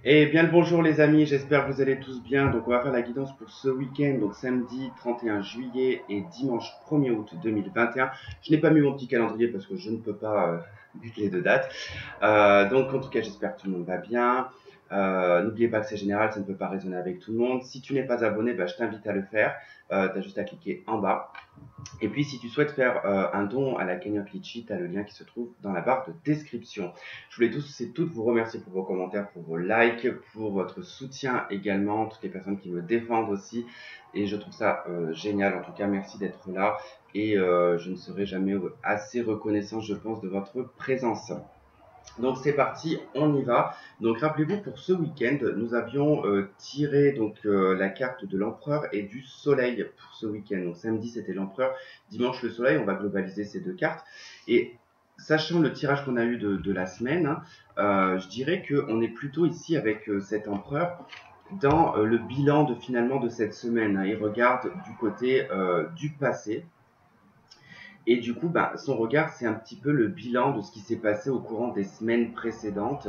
Et bien le bonjour les amis, j'espère que vous allez tous bien. Donc on va faire la guidance pour ce week-end, donc samedi 31 juillet et dimanche 1er août 2021. Je n'ai pas mis mon petit calendrier parce que je ne peux pas mettre les deux dates. Donc en tout cas j'espère que tout le monde va bien. N'oubliez pas que c'est général, ça ne peut pas résonner avec tout le monde. Si tu n'es pas abonné, je t'invite à le faire. Tu as juste à cliquer en bas. Et puis, si tu souhaites faire un don à la cagnotte Litchi, tu as le lien qui se trouve dans la barre de description. Je voulais tous et toutes vous remercier pour vos commentaires, pour vos likes, pour votre soutien également, toutes les personnes qui me défendent aussi. Et je trouve ça génial. En tout cas, merci d'être là. Et je ne serai jamais assez reconnaissant, je pense, de votre présence. Donc c'est parti, on y va. Donc rappelez-vous, pour ce week-end, nous avions tiré la carte de l'empereur et du soleil pour ce week-end. Donc samedi c'était l'empereur, dimanche le soleil, on va globaliser ces deux cartes. Et sachant le tirage qu'on a eu de la semaine, je dirais qu'on est plutôt ici avec cet empereur dans le bilan finalement de cette semaine. Il regarde du côté du passé. Et du coup, son regard, c'est un petit peu le bilan de ce qui s'est passé au courant des semaines précédentes.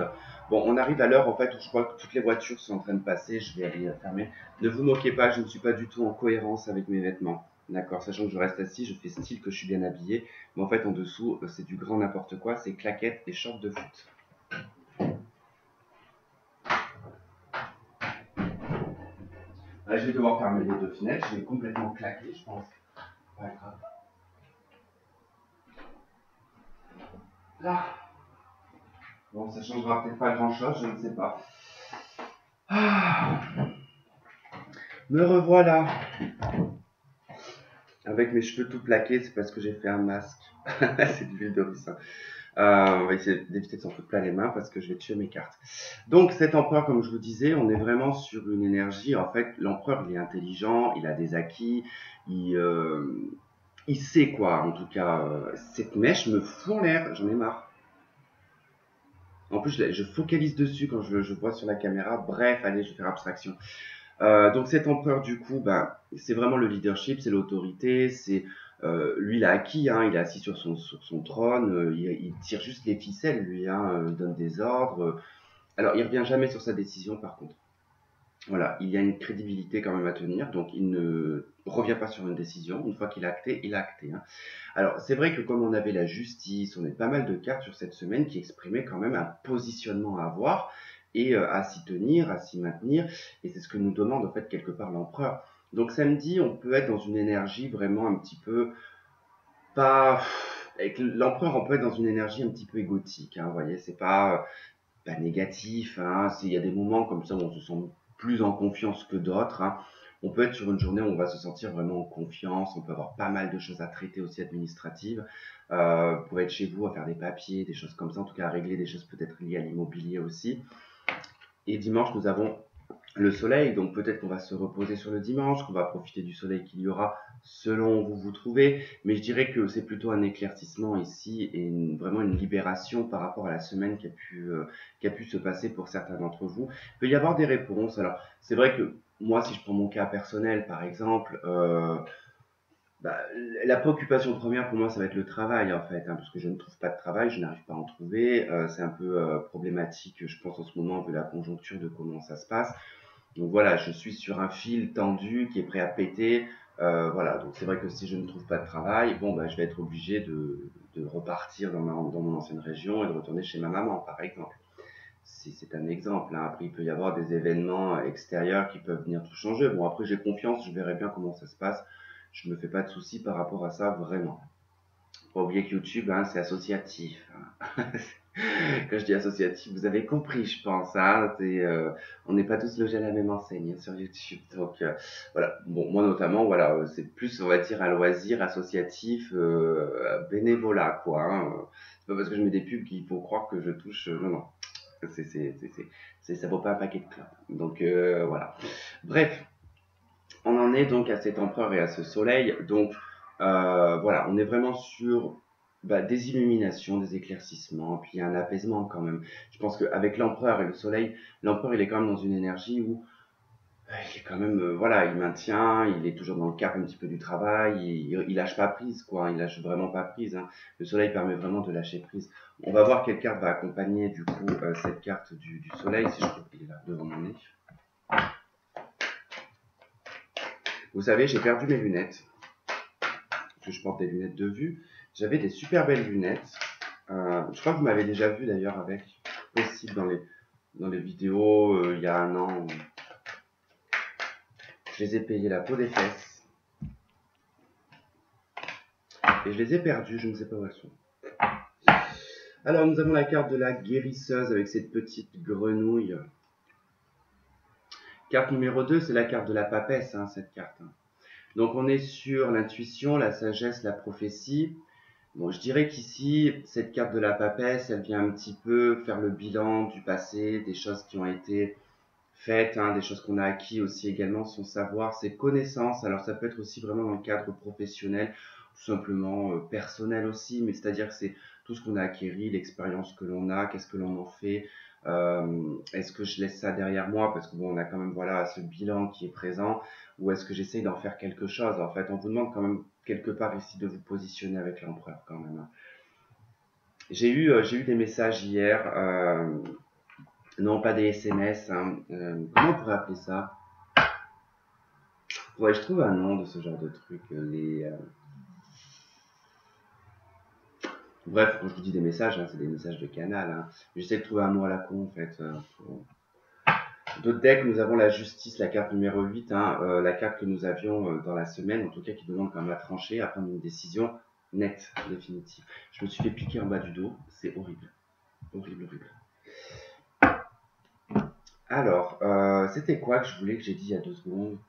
Bon, on arrive à l'heure en fait où je crois que toutes les voitures sont en train de passer. Je vais aller fermer. Ne vous moquez pas, je ne suis pas du tout en cohérence avec mes vêtements. D'accord, sachant que je reste assis, je fais style que je suis bien habillé. Mais en fait, en dessous, c'est du grand n'importe quoi. C'est claquettes et shorts de foot. Là, je vais devoir fermer les deux fenêtres. Je vais complètement claquer, je pense. Pas grave. Là. Bon, ça changera peut-être pas grand-chose, je ne sais pas. Ah, me revoilà. Avec mes cheveux tout plaqués, c'est parce que j'ai fait un masque. C'est de l'huile de ricin. On va essayer d'éviter de s'en foutre plein les mains parce que je vais tuer mes cartes. Donc cet empereur, comme je vous disais, on est vraiment sur une énergie. En fait, l'empereur, il est intelligent, il a des acquis, il sait quoi. En tout cas, cette mèche me fout en l'air. J'en ai marre. En plus, je focalise dessus quand je vois sur la caméra. Bref, allez, je vais faire abstraction. Donc cet empereur du coup, c'est vraiment le leadership, c'est l'autorité, c'est lui il a acquis, hein, il est assis sur son trône, il tire juste les ficelles lui, hein, il donne des ordres. Alors il revient jamais sur sa décision par contre. Voilà, il y a une crédibilité quand même à tenir, donc il ne revient pas sur une décision. Une fois qu'il a acté, il a acté. Hein. Alors c'est vrai que comme on avait la justice, on a pas mal de cartes sur cette semaine qui exprimaient quand même un positionnement à avoir et à s'y tenir, à s'y maintenir. Et c'est ce que nous demande en fait quelque part l'empereur. Donc samedi, on peut être dans une énergie vraiment un petit peu pas. Avec l'empereur, on peut être dans une énergie un petit peu égotique. Hein, vous voyez, c'est pas négatif. Hein, il y a des moments comme ça où on se sent plus en confiance que d'autres. Hein. On peut être sur une journée où on va se sentir vraiment en confiance. On peut avoir pas mal de choses à traiter aussi administratives. Vous pouvez être chez vous à faire des papiers, des choses comme ça. En tout cas, à régler des choses peut-être liées à l'immobilier aussi. Et dimanche, nous avons le soleil, donc peut-être qu'on va se reposer sur le dimanche, qu'on va profiter du soleil qu'il y aura selon où vous vous trouvez, mais je dirais que c'est plutôt un éclaircissement ici et vraiment une libération par rapport à la semaine qui a pu se passer pour certains d'entre vous. Il peut y avoir des réponses. Alors, c'est vrai que moi, si je prends mon cas personnel, par exemple, bah, la préoccupation première pour moi, ça va être le travail en fait, hein, parce que je ne trouve pas de travail, je n'arrive pas à en trouver. C'est un peu problématique, je pense, en ce moment, vu la conjoncture de comment ça se passe. Donc voilà, je suis sur un fil tendu qui est prêt à péter. Voilà, donc c'est vrai que si je ne trouve pas de travail, je vais être obligé de repartir dans mon ancienne région et de retourner chez ma maman, par exemple. C'est un exemple. Hein. Après, il peut y avoir des événements extérieurs qui peuvent venir tout changer. Bon, après, j'ai confiance, je verrai bien comment ça se passe. Je me fais pas de soucis par rapport à ça, vraiment. Faut pas oublier que YouTube, hein, c'est associatif. Hein. Quand je dis associatif, vous avez compris, je pense. Hein, on n'est pas tous logés à la même enseigne hein, sur YouTube. Donc voilà. Bon, moi notamment, voilà, c'est plus, on va dire, un loisir associatif, bénévolat, quoi. Hein. C'est pas parce que je mets des pubs qu'il faut croire que je touche. Non, non. Ça vaut pas un paquet de clopes. Donc voilà. Bref, on en est donc à cet empereur et à ce soleil. Donc voilà, on est vraiment sur des illuminations, des éclaircissements, puis un apaisement quand même. Je pense qu'avec l'empereur et le soleil, l'empereur il est quand même dans une énergie où il est quand même, voilà, il maintient, il est toujours dans le cap un petit peu du travail, il lâche pas prise, quoi, il lâche vraiment pas prise, hein. Le soleil permet vraiment de lâcher prise. On va voir quelle carte va accompagner, du coup, cette carte du soleil, si je trouve qu'il est là, devant mon nez. Vous savez, j'ai perdu mes lunettes, parce que je porte des lunettes de vue. J'avais des super belles lunettes. Je crois que vous m'avez déjà vu d'ailleurs avec, aussi dans les vidéos, il y a un an. Je les ai payées la peau des fesses. Et je les ai perdues, je ne sais pas où elles sont. Alors, nous avons la carte de la guérisseuse avec cette petite grenouille. Carte numéro 2, c'est la carte de la papesse, hein, cette carte. Donc, on est sur l'intuition, la sagesse, la prophétie. Bon, je dirais qu'ici, cette carte de la papesse, elle vient un petit peu faire le bilan du passé, des choses qui ont été faites, hein, des choses qu'on a acquis aussi également, son savoir, ses connaissances. Alors, ça peut être aussi vraiment dans le cadre professionnel, tout simplement personnel aussi, mais c'est-à-dire que c'est tout ce qu'on a acquis, l'expérience que l'on a, qu'est-ce que l'on en fait, est-ce que je laisse ça derrière moi parce que bon, on a quand même voilà ce bilan qui est présent, ou est-ce que j'essaye d'en faire quelque chose. En fait, on vous demande quand même quelque part ici de vous positionner avec l'empereur quand même, hein. J'ai eu des messages hier, non pas des SMS, hein, comment on pourrait appeler ça? Ouais, je trouve un nom de ce genre de truc, bref, quand je vous dis des messages, hein, c'est des messages de canal, hein. J'essaie de trouver un mot à la con, en fait. D'autres decks, nous avons la justice, la carte numéro 8, hein, la carte que nous avions dans la semaine, en tout cas qui demande quand même à trancher, à prendre une décision nette, définitive. Je me suis fait piquer en bas du dos, c'est horrible. Horrible, horrible. Alors, c'était quoi que je voulais que j'ai dit il y a 2 secondes?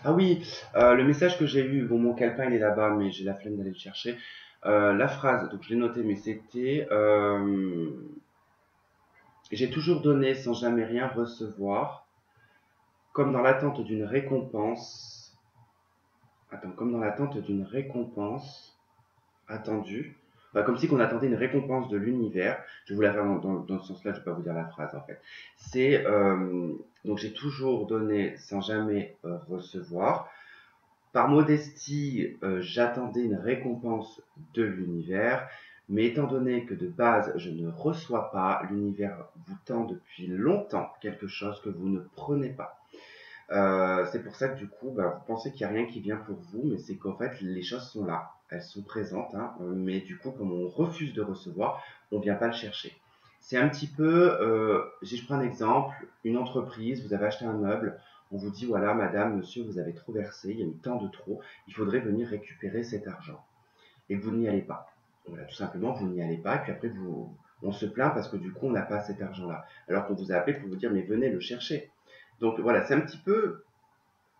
Ah oui, le message que j'ai eu, bon, mon calepin il est là-bas, mais j'ai la flemme d'aller le chercher. La phrase, donc je l'ai noté, mais c'était j'ai toujours donné sans jamais rien recevoir, comme dans l'attente d'une récompense. Attends, comme dans l'attente d'une récompense attendue. Bah, comme si on attendait une récompense de l'univers. Je vais vous la faire dans ce sens-là, je ne vais pas vous dire la phrase en fait. C'est donc j'ai toujours donné sans jamais recevoir. Par modestie, j'attendais une récompense de l'univers, mais étant donné que de base je ne reçois pas, l'univers vous tend depuis longtemps quelque chose que vous ne prenez pas. C'est pour ça que du coup, bah, vous pensez qu'il n'y a rien qui vient pour vous, mais c'est qu'en fait les choses sont là, elles sont présentes, hein, mais du coup comme on refuse de recevoir, on ne vient pas le chercher. C'est un petit peu, si je prends un exemple, une entreprise, vous avez acheté un meuble, on vous dit voilà madame, monsieur, vous avez trop versé, il y a eu tant de trop, il faudrait venir récupérer cet argent. Et que vous n'y allez pas. Voilà, tout simplement, vous n'y allez pas, et puis après on se plaint parce que du coup on n'a pas cet argent-là. Alors qu'on vous a appelé pour vous dire mais venez le chercher. Donc voilà, c'est un petit peu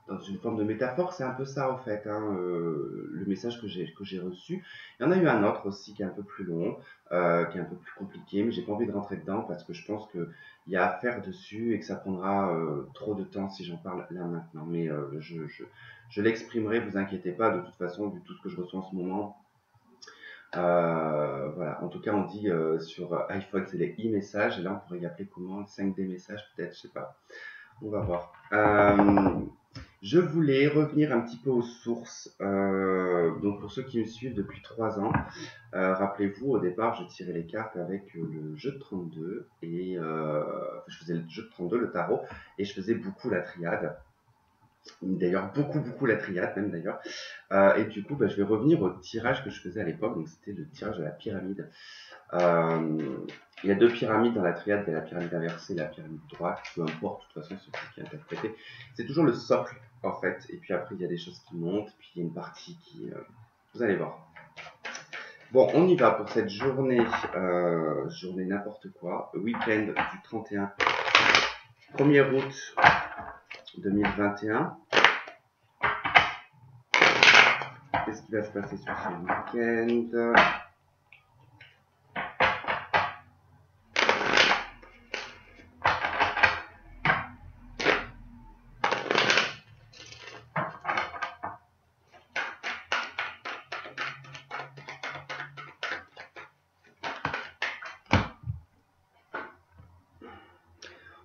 dans une forme de métaphore, c'est un peu ça en fait, hein, le message que j'ai reçu. Il y en a eu un autre aussi qui est un peu plus long, qui est un peu plus compliqué, mais j'ai pas envie de rentrer dedans parce que je pense qu'il y a à faire dessus et que ça prendra trop de temps si j'en parle là maintenant. Mais je l'exprimerai, vous inquiétez pas, de toute façon, vu tout ce que je reçois en ce moment. Voilà, en tout cas, on dit sur iPhone, c'est les e-messages, et là, on pourrait y appeler comment? 5D messages, peut-être, je sais pas. On va voir. Je voulais revenir un petit peu aux sources. Donc pour ceux qui me suivent depuis 3 ans, rappelez-vous, au départ, je tirais les cartes avec le jeu de 32 et je faisais le jeu de 32, le tarot, et je faisais beaucoup la triade. D'ailleurs, beaucoup la triade même d'ailleurs. Et du coup, bah, je vais revenir au tirage que je faisais à l'époque. Donc c'était le tirage de la pyramide. Il y a 2 pyramides dans la triade, il y a la pyramide inversée et la pyramide droite, peu importe, de toute façon, c'est ce qui est interprété. C'est toujours le socle, en fait, et puis après, il y a des choses qui montent, puis il y a une partie qui... vous allez voir. Bon, on y va pour cette journée, journée n'importe quoi, week-end du 31 1er août 2021. Qu'est-ce qui va se passer sur ce week-end?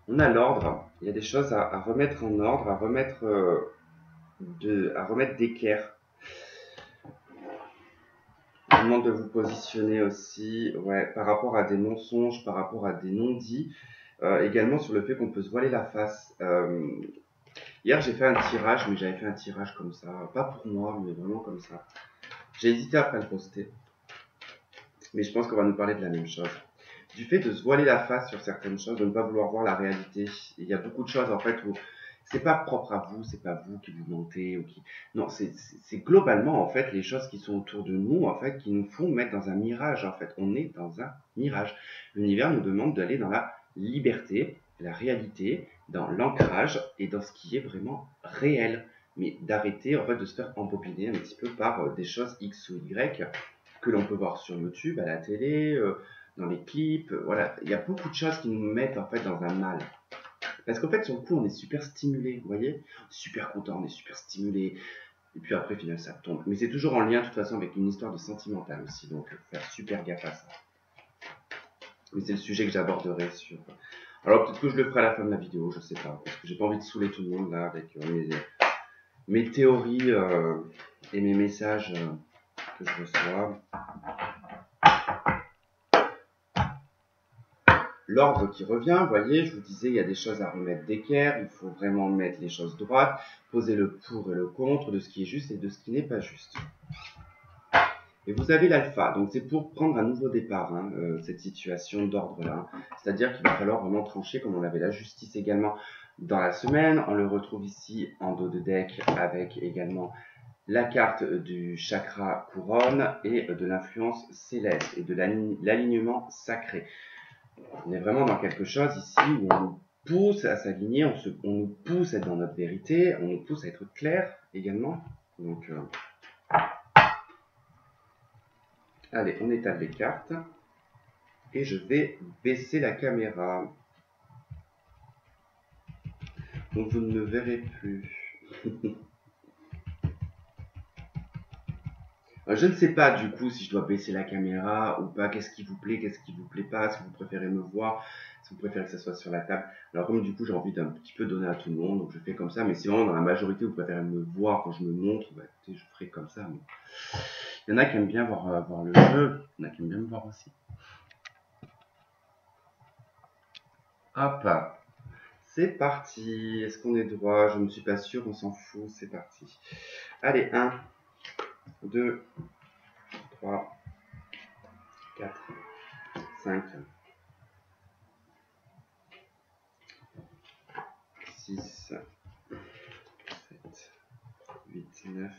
On a l'ordre. Il y a des choses à remettre en ordre, à remettre d'équerre. Je vous demande de vous positionner aussi, ouais, par rapport à des mensonges, par rapport à des non-dits, également sur le fait qu'on peut se voiler la face. Hier, j'ai fait un tirage, mais j'avais fait un tirage comme ça, pas pour moi, mais vraiment comme ça. J'ai hésité après le poster, mais je pense qu'on va nous parler de la même chose. Du fait de se voiler la face sur certaines choses, de ne pas vouloir voir la réalité. Il y a beaucoup de choses en fait où c'est pas propre à vous, c'est pas vous qui vous mentez ou qui. Non, c'est globalement en fait les choses qui sont autour de nous en fait qui nous font mettre dans un mirage en fait. On est dans un mirage. L'univers nous demande d'aller dans la liberté, la réalité, dans l'ancrage et dans ce qui est vraiment réel. Mais d'arrêter en fait de se faire embobiner un petit peu par des choses X ou Y que l'on peut voir sur YouTube, à la télé, dans les clips, voilà. Il y a beaucoup de choses qui nous mettent en fait dans un mal. Parce qu'en fait, sur le coup, on est super stimulé, vous voyez, super content, on est super stimulé. Et puis après, finalement, ça tombe. Mais c'est toujours en lien, de toute façon, avec une histoire de sentimental aussi. Donc, faire super gaffe à ça. Mais c'est le sujet que j'aborderai sur. Alors, peut-être que je le ferai à la fin de la vidéo, je sais pas. Parce que j'ai pas envie de saouler tout le monde là avec mes théories et mes messages que je reçois. L'ordre qui revient, vous voyez, je vous disais, il y a des choses à remettre d'équerre, il faut vraiment mettre les choses droites, poser le pour et le contre de ce qui est juste et de ce qui n'est pas juste. Et vous avez l'alpha, donc c'est pour prendre un nouveau départ, hein, cette situation d'ordre-là. C'est-à-dire qu'il va falloir vraiment trancher, comme on avait la justice également dans la semaine. On le retrouve ici en dos de deck avec également la carte du chakra couronne et de l'influence céleste et de l'alignement sacré. On est vraiment dans quelque chose ici où on nous pousse à s'aligner, on nous pousse à être dans notre vérité, on nous pousse à être clair également. Donc, allez, on étale les cartes. Et je vais baisser la caméra. Donc vous ne me verrez plus. Je ne sais pas du coup si je dois baisser la caméra ou pas, qu'est-ce qui vous plaît, qu'est-ce qui vous plaît pas, si vous préférez me voir, si vous préférez que ça soit sur la table. Alors comme du coup j'ai envie d'un petit peu donner à tout le monde, donc je fais comme ça, mais si vraiment dans la majorité vous préférez me voir quand je me montre, bah, écoutez, je ferai comme ça. Mais... il y en a qui aiment bien voir le jeu, il y en a qui aiment bien me voir aussi. Hop, c'est parti. Est-ce qu'on est droit? Je ne suis pas sûr, on s'en fout, c'est parti. Allez, 1, 2, 3, 4, 5, 6, 7, 8, 9,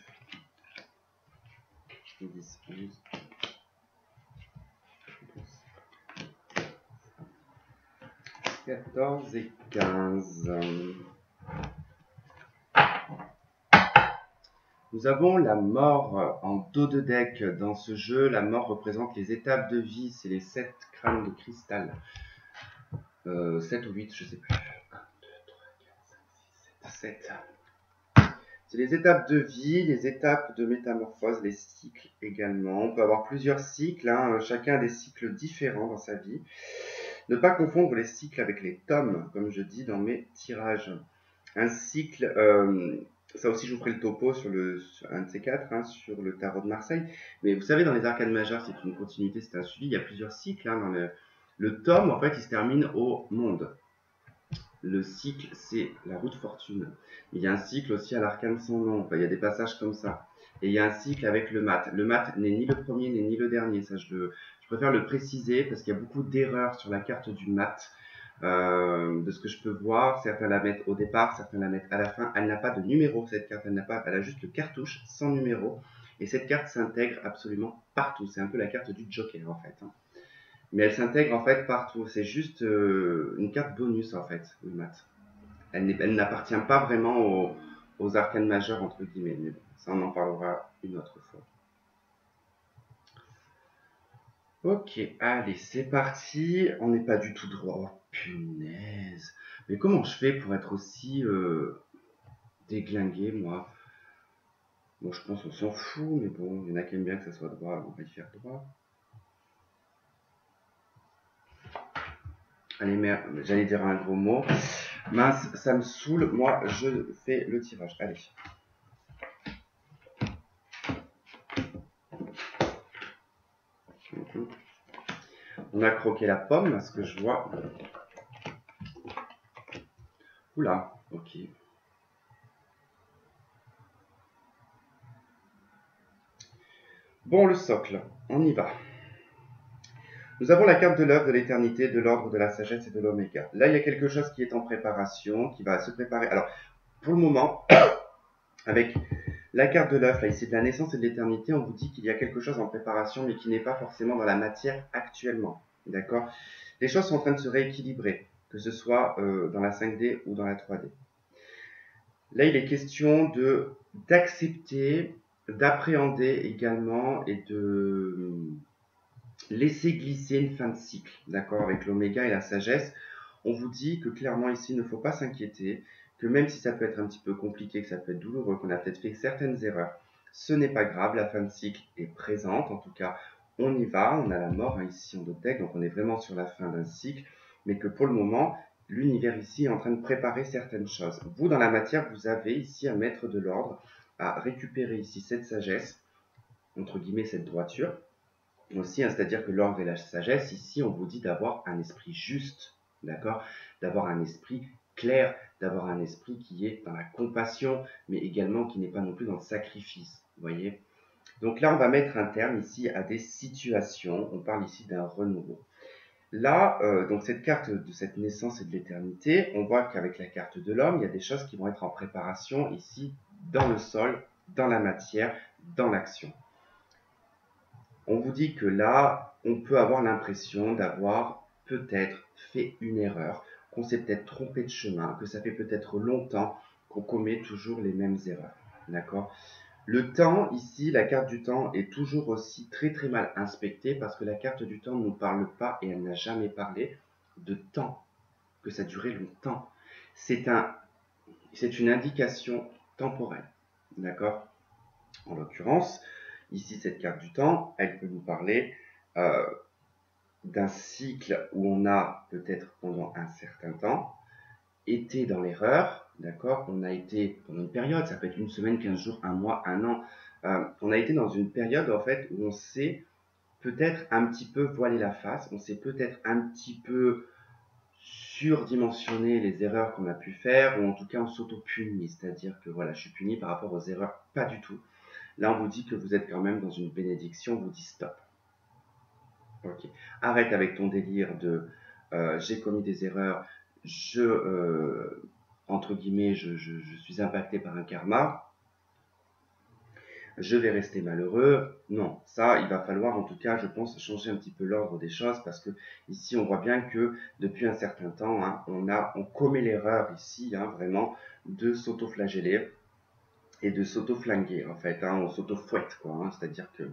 10, 11, 14 et 15. Nous avons la mort en dos de deck dans ce jeu. La mort représente les étapes de vie. C'est les 7 crânes de cristal. 7 ou 8, je ne sais plus. 1, 2, 3, 4, 5, 6, 7, 7. C'est les étapes de vie, les étapes de métamorphose, les cycles également. On peut avoir plusieurs cycles, hein, chacun a des cycles différents dans sa vie. Ne pas confondre les cycles avec les tomes, comme je dis dans mes tirages. Un cycle, ça aussi je vous ferai le topo sur un de ces quatre, hein, sur le tarot de Marseille. Mais vous savez, dans les arcanes majeures, c'est une continuité, c'est un suivi. Il y a plusieurs cycles. Hein, dans le tome, en fait, il se termine au monde. Le cycle, c'est la roue de fortune. Il y a un cycle aussi à l'arcane sans nom. Enfin, il y a des passages comme ça. Et il y a un cycle avec le mat. Le mat n'est ni le premier, n'est ni le dernier. Ça, je préfère le préciser parce qu'il y a beaucoup d'erreurs sur la carte du mat. De ce que je peux voir, certains la mettent au départ, certains la mettent à la fin. Elle n'a pas de numéro, cette carte. Elle a juste le cartouche sans numéro. Et cette carte s'intègre absolument partout. C'est un peu la carte du Joker, en fait. Hein. Mais elle s'intègre en fait partout. C'est juste une carte bonus en fait, le mat. Elle n'appartient pas vraiment aux arcanes majeures entre guillemets. Mais bon, ça on en parlera une autre fois. Ok, allez, c'est parti. On n'est pas du tout droit. Oh, punaise. Mais comment je fais pour être aussi déglingué, moi? Bon, je pense qu'on s'en fout, mais bon, il y en a qui aiment bien que ça soit droit, on va y faire droit. Allez, merde, j'allais dire un gros mot. Mince, ça me saoule. Moi, je fais le tirage. Allez. On a croqué la pomme, ce que je vois. Oula, ok. Bon, le socle, on y va. Nous avons la carte de l'œuvre, de l'éternité, de l'ordre, de la sagesse et de l'oméga. Là, il y a quelque chose qui est en préparation, qui va se préparer. Alors, pour le moment, avec la carte de l'œuvre, là, ici, de la naissance et de l'éternité, on vous dit qu'il y a quelque chose en préparation, mais qui n'est pas forcément dans la matière actuellement. D'accord? Les choses sont en train de se rééquilibrer, que ce soit dans la 5D ou dans la 3D. Là, il est question d'accepter, d'appréhender également et de laisser glisser une fin de cycle, d'accord, avec l'oméga et la sagesse. On vous dit que clairement ici, il ne faut pas s'inquiéter, que même si ça peut être un petit peu compliqué, que ça peut être douloureux, qu'on a peut-être fait certaines erreurs, ce n'est pas grave, la fin de cycle est présente, en tout cas, on y va, on a la mort ici en deck, donc on est vraiment sur la fin d'un cycle, mais que pour le moment, l'univers ici est en train de préparer certaines choses. Vous, dans la matière, vous avez ici à mettre de l'ordre, à récupérer ici cette sagesse, entre guillemets cette droiture, aussi, hein, c'est-à-dire que l'ordre et la sagesse, ici, on vous dit d'avoir un esprit juste, d'accord, d'avoir un esprit clair, d'avoir un esprit qui est dans la compassion, mais également qui n'est pas non plus dans le sacrifice, vous voyez. Donc là, on va mettre un terme ici à des situations, on parle ici d'un renouveau. Là, donc cette carte de cette naissance et de l'éternité, on voit qu'avec la carte de l'homme, il y a des choses qui vont être en préparation ici, dans le sol, dans la matière, dans l'action. On vous dit que là, on peut avoir l'impression d'avoir peut-être fait une erreur, qu'on s'est peut-être trompé de chemin, que ça fait peut-être longtemps qu'on commet toujours les mêmes erreurs. D'accord? Le temps, ici, la carte du temps est toujours aussi très très mal inspectée parce que la carte du temps ne nous parle pas et elle n'a jamais parlé de temps, que ça durait longtemps. C'est une indication temporelle. D'accord? En l'occurrence, ici, cette carte du temps, elle peut nous parler euh, d'un cycle où on a peut-être pendant un certain temps été dans l'erreur, d'accord? On a été pendant une période, ça peut être une semaine, 15 jours, un mois, un an. On a été dans une période en fait où on s'est peut-être un petit peu voilé la face, on s'est peut-être un petit peu surdimensionné les erreurs qu'on a pu faire, ou en tout cas on s'auto-punit, c'est-à-dire que voilà, je suis puni par rapport aux erreurs, pas du tout. Là, on vous dit que vous êtes quand même dans une bénédiction, on vous dit stop. Ok. Arrête avec ton délire de j'ai commis des erreurs, entre guillemets, je suis impacté par un karma, je vais rester malheureux. Non, ça, il va falloir en tout cas, je pense, changer un petit peu l'ordre des choses parce que ici, on voit bien que depuis un certain temps, hein, on commet l'erreur ici, hein, vraiment, de s'auto-flageller et de s'auto-flinguer, en fait. Hein, on s'auto-fouette, quoi. Hein, c'est-à-dire que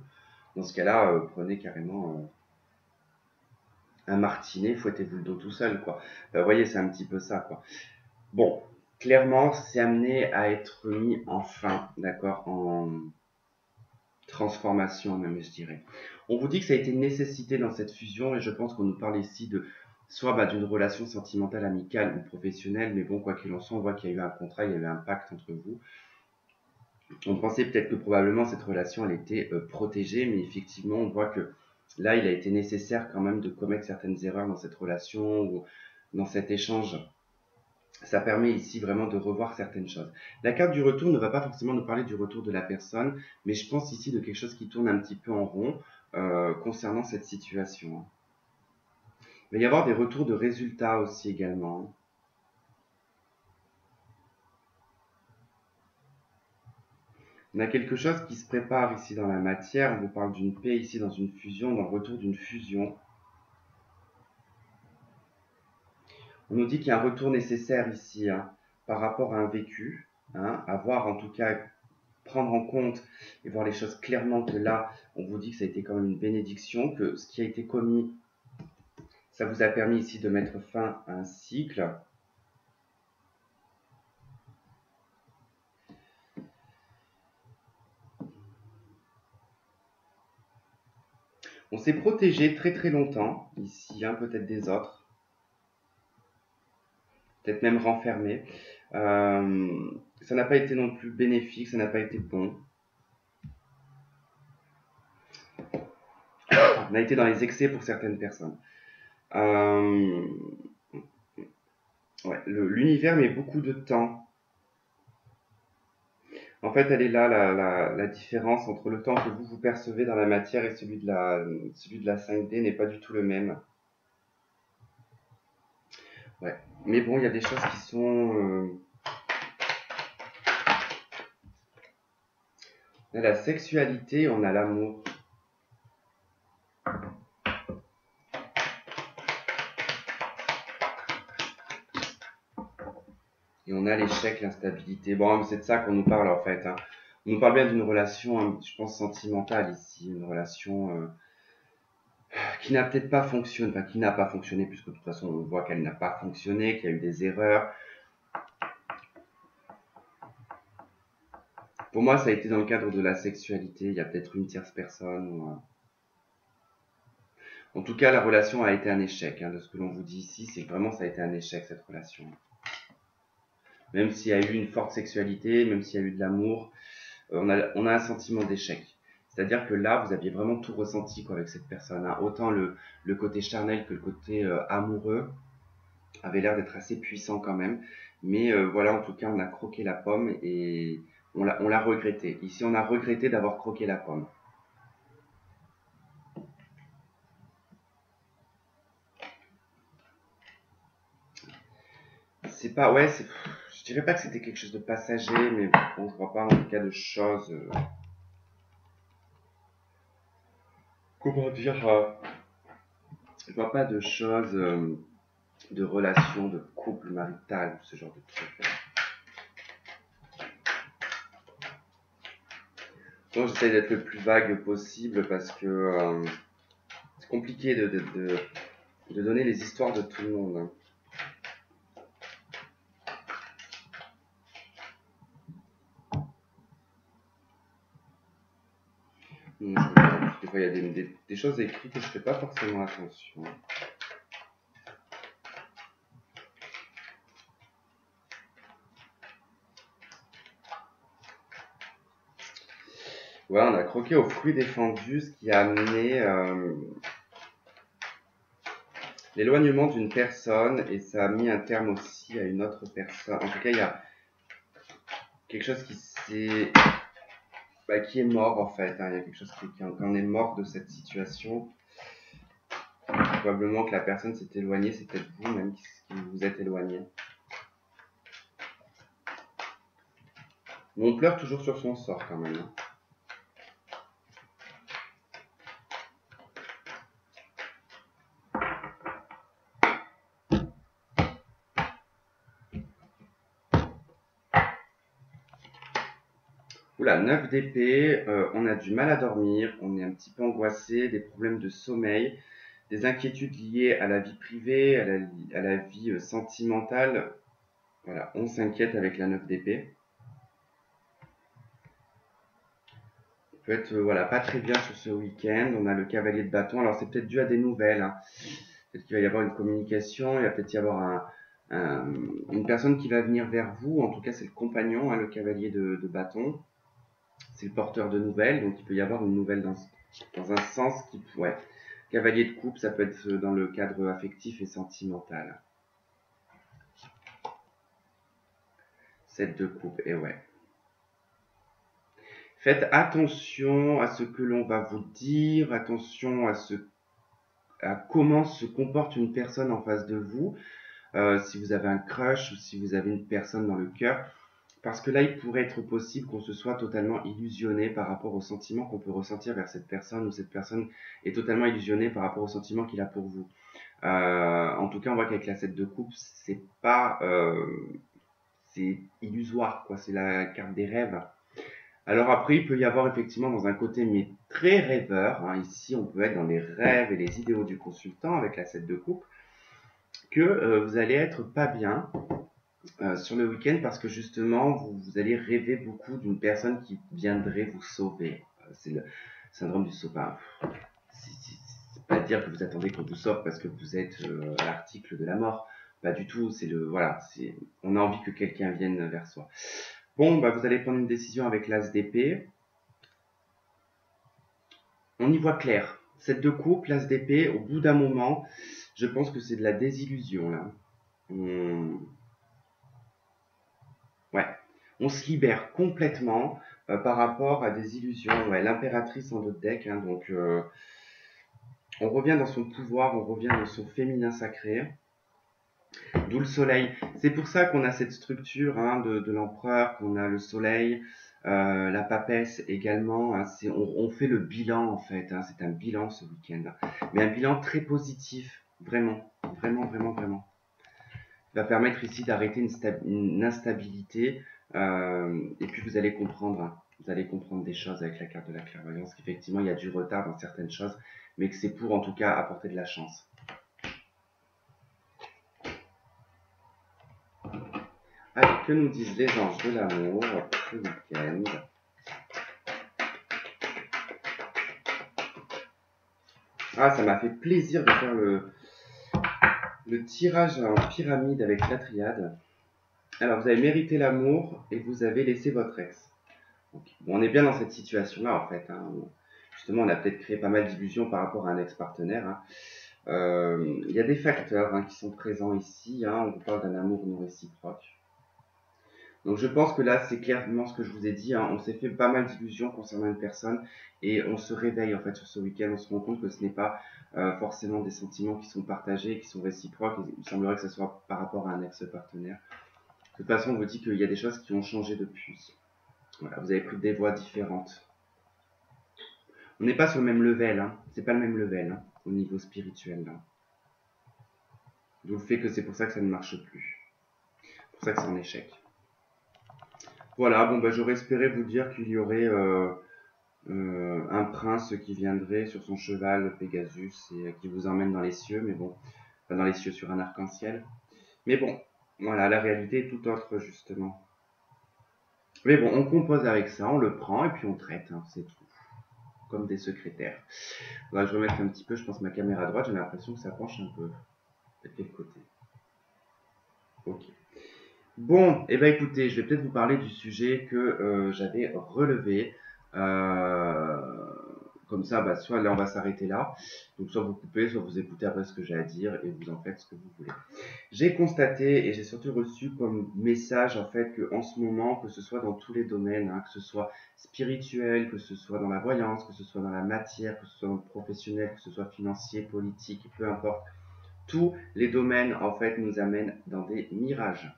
dans ce cas-là, prenez carrément un martinet, fouettez-vous le dos tout seul, quoi. Vous voyez, c'est un petit peu ça, quoi. Bon, clairement, c'est amené à être mis enfin, d'accord, en transformation même, je dirais. On vous dit que ça a été une nécessité dans cette fusion, et je pense qu'on nous parle ici de soit d'une relation sentimentale, amicale ou professionnelle, mais bon, quoi qu'il en soit, on voit qu'il y a eu un contrat, il y a eu un pacte entre vous. On pensait peut-être que probablement cette relation, elle était protégée, mais effectivement, on voit que là, il a été nécessaire quand même de commettre certaines erreurs dans cette relation ou dans cet échange. Ça permet ici vraiment de revoir certaines choses. La carte du retour ne va pas forcément nous parler du retour de la personne, mais je pense ici de quelque chose qui tourne un petit peu en rond concernant cette situation. Il va y avoir des retours de résultats aussi également. On a quelque chose qui se prépare ici dans la matière. On vous parle d'une paix ici dans une fusion, dans le retour d'une fusion. On nous dit qu'il y a un retour nécessaire ici hein, par rapport à un vécu, hein, à voir en tout cas, prendre en compte et voir les choses clairement que là, on vous dit que ça a été quand même une bénédiction, que ce qui a été commis, ça vous a permis ici de mettre fin à un cycle. On s'est protégé très très longtemps, ici, hein, peut-être des autres. peut-être même renfermé. Ça n'a pas été non plus bénéfique, ça n'a pas été bon. On a été dans les excès pour certaines personnes. Ouais, l'univers met beaucoup de temps. En fait, elle est là la différence entre le temps que vous percevez dans la matière et celui de la 5D n'est pas du tout le même. Ouais. Mais bon, il y a des choses qui sont... On a la sexualité, on a l'amour. Et on a l'échec, l'instabilité. Bon, c'est de ça qu'on nous parle en fait. Hein. On nous parle bien d'une relation, hein, je pense, sentimentale ici. Une relation qui n'a peut-être pas fonctionné, enfin qui n'a pas fonctionné, puisque de toute façon on voit qu'elle n'a pas fonctionné, qu'il y a eu des erreurs. Pour moi, ça a été dans le cadre de la sexualité. Il y a peut-être une tierce personne. En tout cas, la relation a été un échec. Hein, de ce que l'on vous dit ici, c'est que vraiment ça a été un échec cette relation. Même s'il y a eu une forte sexualité, même s'il y a eu de l'amour, on a un sentiment d'échec. C'est-à-dire que là, vous aviez vraiment tout ressenti quoi, avec cette personne. Hein. Autant le côté charnel que le côté amoureux avait l'air d'être assez puissant quand même. Mais voilà, en tout cas, on a croqué la pomme et on l'a regretté. Ici, on a regretté d'avoir croqué la pomme. C'est pas, ouais, je dirais pas que c'était quelque chose de passager, mais bon, je vois pas en tout cas de choses. Comment dire je vois pas de choses, de relations, de couple marital, ce genre de trucs. Donc j'essaie d'être le plus vague possible parce que c'est compliqué de donner les histoires de tout le monde. Hein. Des fois, il y a des choses écrites et je fais pas forcément attention. Ouais, on a croqué au fruit défendu, ce qui a amené l'éloignement d'une personne et ça a mis un terme aussi à une autre personne. En tout cas, il y a quelque chose qui est mort en fait. Hein. Il y a quelque chose qui en est mort de cette situation. Probablement que la personne s'est éloignée, c'est peut-être vous même qui vous êtes éloigné. Mais on pleure toujours sur son sort quand même. Hein. Oula, 9 d'épée, on a du mal à dormir, on est un petit peu angoissé, des problèmes de sommeil, des inquiétudes liées à la vie privée, à la vie sentimentale. Voilà, on s'inquiète avec la 9 d'épée. On peut être voilà, pas très bien sur ce week-end. On a le cavalier de bâton. Alors c'est peut-être dû à des nouvelles. Hein. Peut-être qu'il va y avoir une communication, il va peut-être y avoir une personne qui va venir vers vous. En tout cas, c'est le compagnon, hein, le cavalier de bâton. C'est le porteur de nouvelles, donc il peut y avoir une nouvelle dans un sens qui pourrait. Cavalier de coupe, ça peut être dans le cadre affectif et sentimental. 7 de coupe, et ouais. Faites attention à ce que l'on va vous dire, attention à comment se comporte une personne en face de vous, si vous avez un crush ou si vous avez une personne dans le cœur. Parce que là, il pourrait être possible qu'on se soit totalement illusionné par rapport aux sentiments qu'on peut ressentir vers cette personne, ou cette personne est totalement illusionnée par rapport aux sentiments qu'il a pour vous. En tout cas, on voit qu'avec la 7 de coupe, c'est pas... c'est illusoire, quoi. C'est la carte des rêves. Alors après, il peut y avoir effectivement dans un côté, mais très rêveur, hein, ici on peut être dans les rêves et les idéaux du consultant avec la 7 de coupe, que vous allez être pas bien, sur le week-end parce que justement vous allez rêver beaucoup d'une personne qui viendrait vous sauver. C'est le syndrome du sauveur. C'est pas dire que vous attendez qu'on vous sauve parce que vous êtes à l'article de la mort. Pas du tout, c'est le, voilà, c'est, on a envie que quelqu'un vienne vers soi. Bon, bah, vous allez prendre une décision avec l'As d'épée. On y voit clair. Cette de coupe, l'As d'épée, au bout d'un moment, je pense que c'est de la désillusion, là. On... Ouais. On se libère complètement par rapport à des illusions. Ouais, l'impératrice en d'autres decks, hein, donc on revient dans son pouvoir, on revient dans son féminin sacré. D'où le soleil. C'est pour ça qu'on a cette structure hein, de l'empereur, qu'on a le soleil, la papesse également. Hein, on fait le bilan en fait. Hein, c'est un bilan ce week-end. Mais un bilan très positif. Vraiment. Vraiment, vraiment, vraiment. Il va permettre ici d'arrêter une instabilité. Et puis vous allez comprendre. Hein, vous allez comprendre des choses avec la carte de la clairvoyance. Qu'effectivement, il y a du retard dans certaines choses. Mais que c'est pour en tout cas apporter de la chance. Allez, que nous disent les anges de l'amour ce week-end? Ah, ça m'a fait plaisir de faire le tirage en pyramide avec la triade. Alors, vous avez mérité l'amour et vous avez laissé votre ex. Donc, bon, on est bien dans cette situation-là, en fait. Hein. Justement, on a peut-être créé pas mal d'illusions par rapport à un ex-partenaire. Hein. Il y a des facteurs hein, qui sont présents ici. Hein. On vous parle d'un amour non réciproque. Donc je pense que là, c'est clairement ce que je vous ai dit. Hein. On s'est fait pas mal d'illusions concernant une personne et on se réveille en fait sur ce week-end. On se rend compte que ce n'est pas forcément des sentiments qui sont partagés, qui sont réciproques. Il semblerait que ce soit par rapport à un ex-partenaire. De toute façon, on vous dit qu'il y a des choses qui ont changé depuis. Voilà, vous avez pris des voies différentes. On n'est pas sur le même level. Hein. C'est pas le même level hein, au niveau spirituel. Là. D'où le fait que c'est pour ça que ça ne marche plus. C'est pour ça que c'est un échec. Voilà, bon, bah, j'aurais espéré vous dire qu'il y aurait un prince qui viendrait sur son cheval Pégasus et qui vous emmène dans les cieux, mais bon, pas dans les cieux sur un arc-en-ciel. Mais bon, voilà, la réalité est tout autre justement. Mais bon, on compose avec ça, on le prend et puis on traite, hein, c'est tout. Comme des secrétaires. Là, je vais remettre un petit peu, je pense, ma caméra à droite, j'ai l'impression que ça penche un peu. De quel côté? Ok. Bon, et ben écoutez, je vais peut-être vous parler du sujet que j'avais relevé. Euh, Comme ça, bah, soit là on va s'arrêter là, donc soit vous coupez, soit vous écoutez après ce que j'ai à dire et vous en faites ce que vous voulez. J'ai constaté et j'ai surtout reçu comme message en fait que en ce moment, que ce soit dans tous les domaines, hein, que ce soit spirituel, que ce soit dans la voyance, que ce soit dans la matière, que ce soit dans le professionnel, que ce soit financier, politique, peu importe, tous les domaines en fait nous amènent dans des mirages.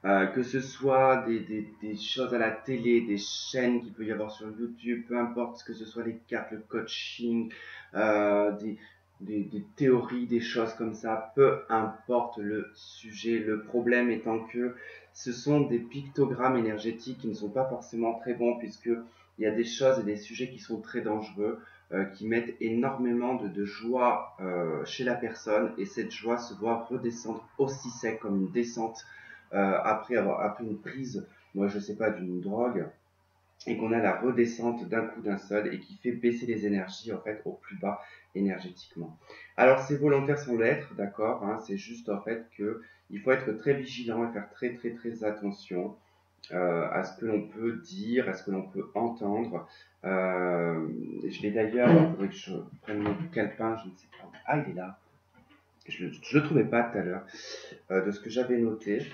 Que ce soit des choses à la télé, des chaînes qu'il peut y avoir sur YouTube, peu importe, que ce soit les cartes, le coaching, euh, des, des théories, des choses comme ça, peu importe le sujet. Le problème étant que ce sont des pictogrammes énergétiques qui ne sont pas forcément très bons puisque il y a des choses et des sujets qui sont très dangereux, qui mettent énormément de joie chez la personne et cette joie se voit redescendre aussi sec comme une descente après une prise, moi je sais pas, d'une drogue, et qu'on a la redescente d'un coup d'un seul et qui fait baisser les énergies en fait au plus bas énergétiquement. Alors c'est volontaire sans l'être, d'accord, hein, c'est juste en fait que il faut être très vigilant et faire très très très attention à ce que l'on peut dire, à ce que l'on peut entendre. Je vais d'ailleurs, il faudrait que je prenne mon calepin, je ne sais pas. Ah, il est là. Je ne le trouvais pas tout à l'heure, de ce que j'avais noté.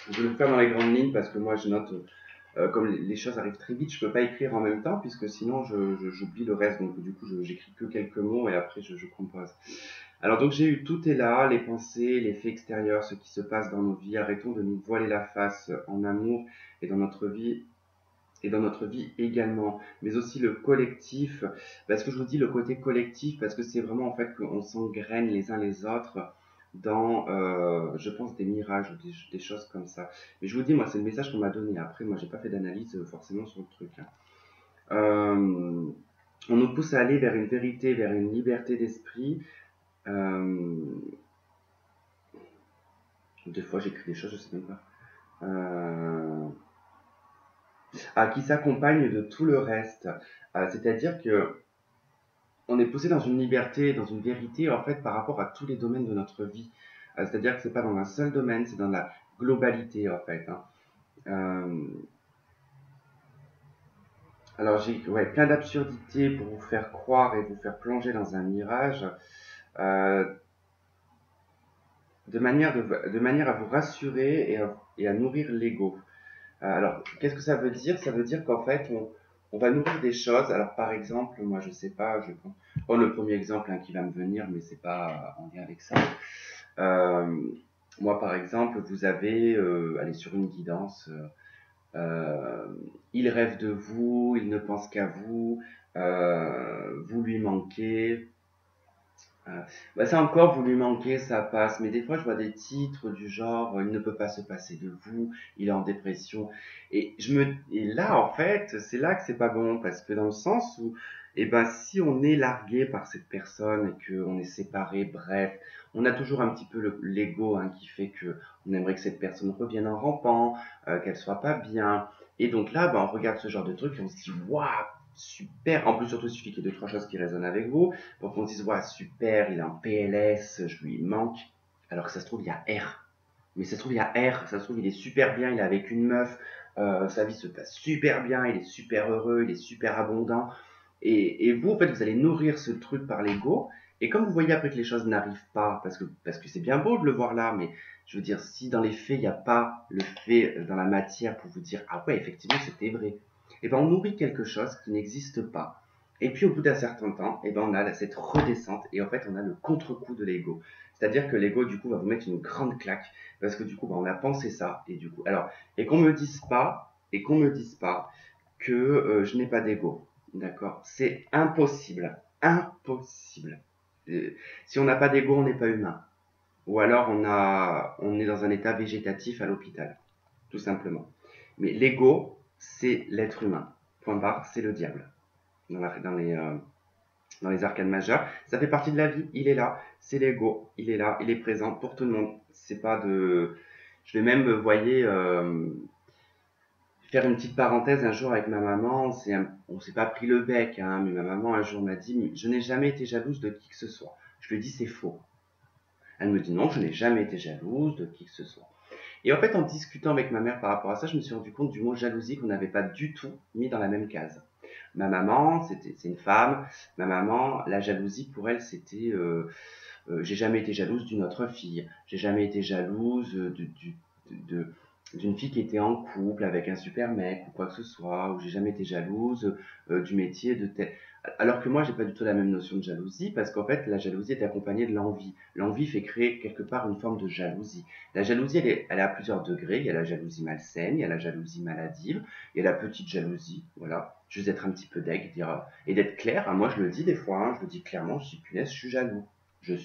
Je vais le faire dans les grandes lignes parce que moi je note, comme les choses arrivent très vite, je peux pas écrire en même temps puisque sinon j'oublie le reste. Donc du coup j'écris que quelques mots et après je compose. Alors donc j'ai eu tout est là, les pensées, les faits extérieurs, ce qui se passe dans nos vies. Arrêtons de nous voiler la face en amour et dans notre vie. Et dans notre vie également, mais aussi le collectif, parce que je vous dis le côté collectif, parce que c'est vraiment en fait qu'on s'engraine les uns les autres dans, je pense, des mirages ou des choses comme ça. Mais je vous dis, moi, c'est le message qu'on m'a donné. Après, moi, j'ai pas fait d'analyse forcément sur le truc. Hein. On nous pousse à aller vers une vérité, vers une liberté d'esprit. Des fois, j'écris des choses, je sais même pas. Qui s'accompagne de tout le reste. C'est-à-dire que on est poussé dans une liberté, dans une vérité, en fait, par rapport à tous les domaines de notre vie. C'est-à-dire que c'est pas dans un seul domaine, c'est dans la globalité en fait, hein. Euh, alors j'ai ouais, plein d'absurdités pour vous faire croire et vous faire plonger dans un mirage, euh, de manière à vous rassurer et à nourrir l'ego. Alors, qu'est-ce que ça veut dire? Ça veut dire qu'en fait, on va nourrir des choses. Alors, par exemple, moi, je sais pas, je prends le premier exemple hein, qui va me venir, mais c'est pas en lien avec ça. Euh, Moi, par exemple, vous avez, allez, sur une guidance, euh, il rêve de vous, il ne pense qu'à vous, vous lui manquez, bah ça encore, vous lui manquez, ça passe. Mais des fois, je vois des titres du genre Il ne peut pas se passer de vous, il est en dépression. Et là, en fait, c'est là que c'est pas bon. Parce que dans le sens où, eh ben, si on est largué par cette personne et qu'on est séparé, bref, on a toujours un petit peu l'ego hein, qui fait que on aimerait que cette personne revienne en rampant, qu'elle soit pas bien. Et donc là, bah, on regarde ce genre de truc et on se dit, waouh, super. En plus, surtout, il suffit qu'il y ait deux, trois choses qui résonnent avec vous pour qu'on se dise, ouais, super, il est en PLS, je lui manque. Alors que ça se trouve, il y a R. Mais ça se trouve, il y a R, ça se trouve, il est super bien, il est avec une meuf, sa vie se passe super bien, il est super heureux, il est super abondant. Et vous, en fait, vous allez nourrir ce truc par l'ego. Et comme vous voyez après que les choses n'arrivent pas, parce que c'est bien beau de le voir là, mais je veux dire, si dans les faits, il n'y a pas le fait dans la matière pour vous dire, ah ouais, effectivement, c'était vrai, et ben on nourrit quelque chose qui n'existe pas. Et puis au bout d'un certain temps, et ben on a cette redescente, et en fait, on a le contre-coup de l'ego. C'est-à-dire que l'ego, du coup, va vous mettre une grande claque, parce que du coup, ben, on a pensé ça, et du coup, alors, et qu'on me dise pas que je n'ai pas d'ego. D'accord? C'est impossible. Impossible. Si on n'a pas d'ego, on n'est pas humain. Ou alors on est dans un état végétatif à l'hôpital. Tout simplement. Mais l'ego, c'est l'être humain. Point barre, c'est le diable. Dans les arcanes majeures. Ça fait partie de la vie. Il est là. C'est l'ego. Il est là. Il est présent pour tout le monde. C'est pas de. Je vais même, vous voyez, faire une petite parenthèse un jour avec ma maman, on s'est pas pris le bec, hein, mais ma maman un jour m'a dit, je n'ai jamais été jalouse de qui que ce soit. Je lui ai dit, c'est faux. Elle me dit, non, je n'ai jamais été jalouse de qui que ce soit. Et en fait, en discutant avec ma mère par rapport à ça, je me suis rendu compte du mot jalousie qu'on n'avait pas du tout mis dans la même case. Ma maman, c'est une femme, ma maman, la jalousie pour elle, c'était, j'ai jamais été jalouse d'une autre fille, j'ai jamais été jalouse de, d'une fille qui était en couple avec un super mec ou quoi que ce soit, ou j'ai jamais été jalouse du métier de tel. Alors que moi, j'ai pas du tout la même notion de jalousie, parce qu'en fait, la jalousie est accompagnée de l'envie. L'envie fait créer quelque part une forme de jalousie. La jalousie, elle est à plusieurs degrés. Il y a la jalousie malsaine, il y a la jalousie maladive, il y a la petite jalousie, voilà. Juste d'être un petit peu deg, dire, et d'être clair. Hein, moi, je le dis des fois, hein, je le dis clairement, je dis, punaise, je suis jaloux. Je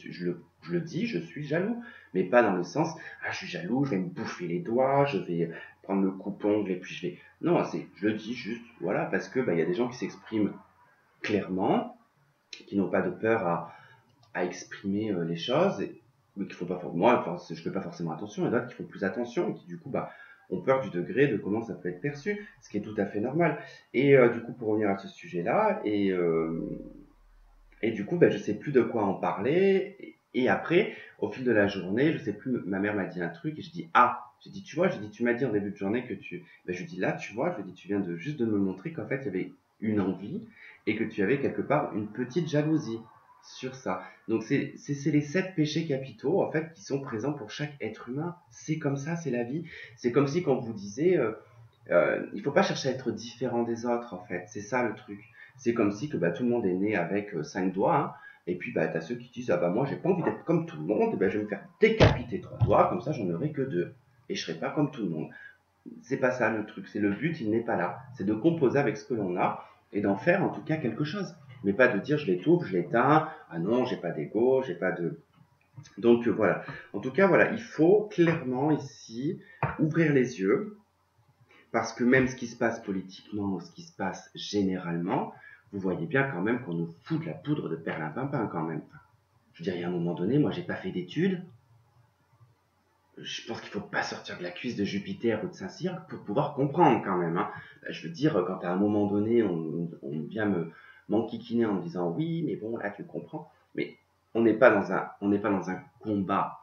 le dis, je suis jaloux, mais pas dans le sens, ah, je suis jaloux, je vais me bouffer les doigts, je vais prendre le coupe-ongle et puis je vais. Non, je le dis juste, voilà, parce que, bah, il y a des gens qui s'expriment clairement, qui n'ont pas de peur à exprimer les choses, mais qui font pas moi, enfin, je fais pas forcément attention, et d'autres qui font plus attention, et qui du coup, bah, ont peur du degré de comment ça peut être perçu, ce qui est tout à fait normal. Et du coup, pour revenir à ce sujet-là, et du coup, ben, je sais plus de quoi en parler. Et après, au fil de la journée, je sais plus, ma mère m'a dit un truc et je dis, ah, j'ai dit, tu vois, j'ai dit, tu m'as dit en début de journée que tu, ben, je lui dis, là, tu vois, je lui dis, tu viens de juste de me montrer qu'en fait, il y avait une envie et que tu avais quelque part une petite jalousie sur ça. Donc, c'est les 7 péchés capitaux, en fait, qui sont présents pour chaque être humain. C'est comme ça, c'est la vie. C'est comme si quand vous disiez, il faut pas chercher à être différent des autres, en fait. C'est ça le truc. C'est comme si que bah, tout le monde est né avec 5 doigts, hein, et puis bah, tu as ceux qui disent ah bah moi j'ai pas envie d'être comme tout le monde, et bah, je vais me faire décapiter 3 doigts, comme ça j'en aurai que 2, et je serai pas comme tout le monde. C'est pas ça le truc, c'est le but, il n'est pas là. C'est de composer avec ce que l'on a, et d'en faire en tout cas quelque chose. Mais pas de dire je l'étouffe, je l'éteins, ah non, j'ai pas d'ego, j'ai pas de. Donc voilà. En tout cas, voilà, il faut clairement ici ouvrir les yeux, parce que même ce qui se passe politiquement, ce qui se passe généralement, vous voyez bien quand même qu'on nous fout de la poudre de perlimpinpin quand même. Je veux dire, il y a un moment donné, moi j'ai pas fait d'études, je pense qu'il faut pas sortir de la cuisse de Jupiter ou de Saint-Cyr pour pouvoir comprendre quand même. Hein. Je veux dire, quand à un moment donné, on vient m'enquiquiner en me disant oui, mais bon, là tu comprends. Mais on n'est pas dans un combat.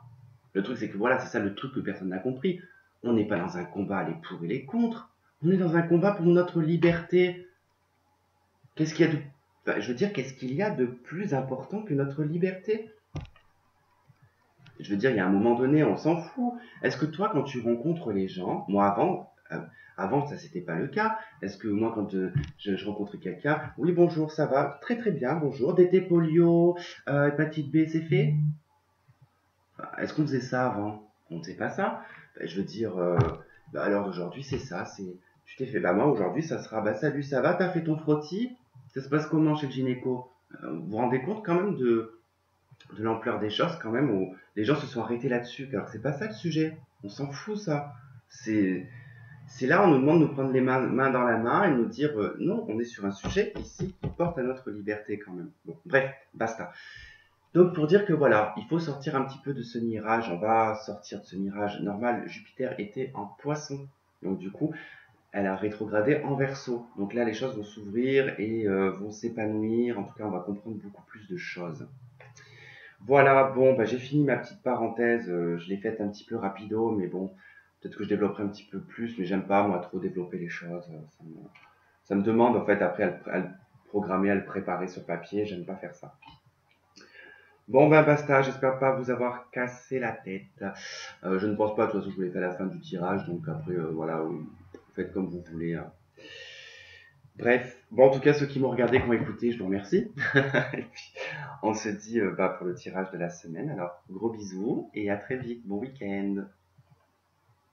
Le truc, c'est que voilà, c'est ça le truc que personne n'a compris. On n'est pas dans un combat les pour et les contre. On est dans un combat pour notre liberté. Qu'est-ce qu'il y a de... Enfin, je veux dire, qu'est-ce qu'il y a de plus important que notre liberté? Je veux dire, il y a un moment donné, on s'en fout. Est-ce que toi, quand tu rencontres les gens, moi avant ça c'était pas le cas. Est-ce que moi, quand je rencontrais quelqu'un, oui bonjour, ça va, très très bien, bonjour, DT polio, hépatite B, c'est fait? Enfin, est-ce qu'on faisait ça avant? On ne faisait pas ça. Ben, je veux dire, bah, alors aujourd'hui c'est ça, c'est, tu t'es fait, bah moi aujourd'hui ça sera, bah salut, ça va, t'as fait ton frottis? Ça se passe comment chez le gynéco? Vous vous rendez compte quand même de l'ampleur des choses quand même où les gens se sont arrêtés là-dessus. Alors que c'est pas ça le sujet. On s'en fout ça. C'est c'est là on nous demande de nous prendre les mains dans la main et nous dire non, on est sur un sujet ici qui porte à notre liberté quand même. Bon, bref, basta. Donc pour dire que voilà, il faut sortir un petit peu de ce mirage. On va sortir de ce mirage normal. Jupiter était en Poisson. Donc du coup, elle a rétrogradé en Verseau. Donc là, les choses vont s'ouvrir et vont s'épanouir. En tout cas, on va comprendre beaucoup plus de choses. Voilà, bon, bah, j'ai fini ma petite parenthèse. Je l'ai faite un petit peu rapido, mais bon, peut-être que je développerai un petit peu plus, mais j'aime pas, moi, trop développer les choses. Ça me demande, en fait, après, à le programmer, à le préparer sur papier. J'aime pas faire ça. Bon, ben, basta. J'espère pas vous avoir cassé la tête. Je ne pense pas, de toute façon, je vous l'ai fait à la fin du tirage. Donc, après, voilà, vous faites comme vous voulez, hein. Bref, bon, en tout cas, ceux qui m'ont regardé, qui ont écouté, je vous remercie. Et puis, on se dit bah, pour le tirage de la semaine. Alors, gros bisous et à très vite. Bon week-end.